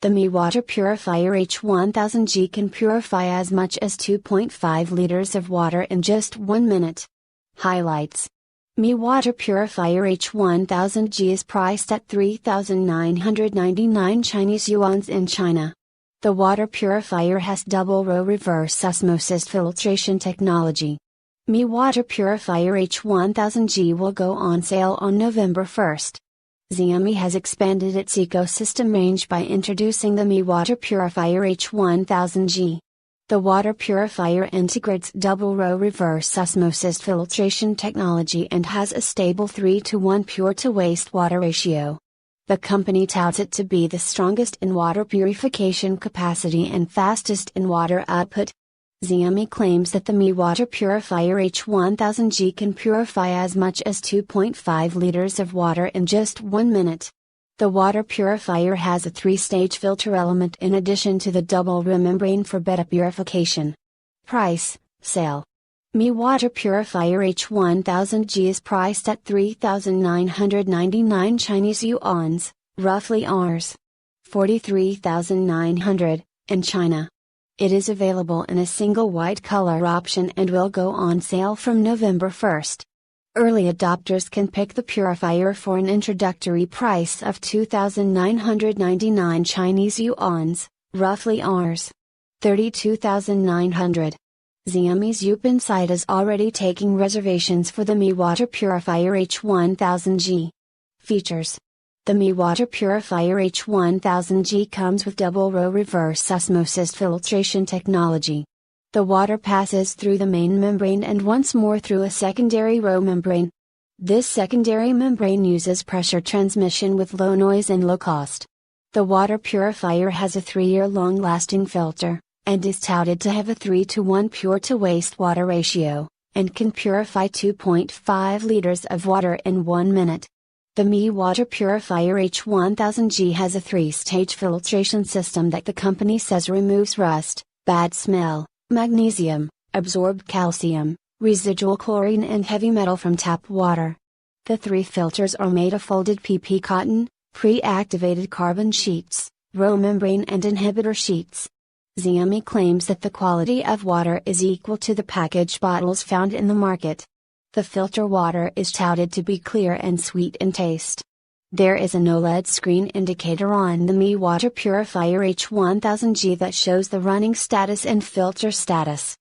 The Mi Water Purifier H1000G can purify as much as 2.5 liters of water in just 1 minute. Highlights: Mi Water Purifier H1000G is priced at 3,999 Chinese yuans in China. The water purifier has double row reverse osmosis filtration technology. Mi Water Purifier H1000G will go on sale on November 1st. Xiaomi has expanded its ecosystem range by introducing the Mi Water Purifier H1000G. The water purifier integrates double-row reverse osmosis filtration technology and has a stable 3:1 pure-to-wastewater ratio. The company touts it to be the strongest in water purification capacity and fastest in water output. Xiaomi claims that the Mi Water Purifier H1000G can purify as much as 2.5 liters of water in just 1 minute. The water purifier has a 3-stage filter element in addition to the double-row membrane for better purification. Price, sale. Mi Water Purifier H1000G is priced at 3,999 Chinese yuans, roughly Rs. 43,900, in China. It is available in a single white color option and will go on sale from November 1st. Early adopters can pick the purifier for an introductory price of 2,999 Chinese yuans, roughly Rs. 32,900. Xiaomi's Youpin site is already taking reservations for the Mi Water Purifier H1000G. Features: the Mi Water Purifier H1000G comes with double-row reverse osmosis filtration technology. The water passes through the main membrane and once more through a secondary row membrane. This secondary membrane uses pressure transmission with low noise and low cost. The water purifier has a 3-year long-lasting filter, and is touted to have a 3:1 pure-to-wastewater ratio, and can purify 2.5 liters of water in 1 minute. The Mi Water Purifier H1000G has a 3-stage filtration system that the company says removes rust, bad smell, magnesium, absorbed calcium, residual chlorine and heavy metal from tap water. The 3 filters are made of folded PP cotton, pre-activated carbon sheets, row membrane and inhibitor sheets. Xiaomi claims that the quality of water is equal to the packaged bottles found in the market. The filter water is touted to be clear and sweet in taste. There is an OLED screen indicator on the Mi Water Purifier H1000G that shows the running status and filter status.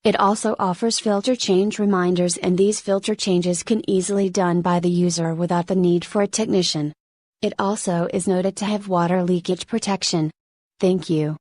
It also offers filter change reminders, and these filter changes can easily done by the user without the need for a technician. It also is noted to have water leakage protection. Thank you.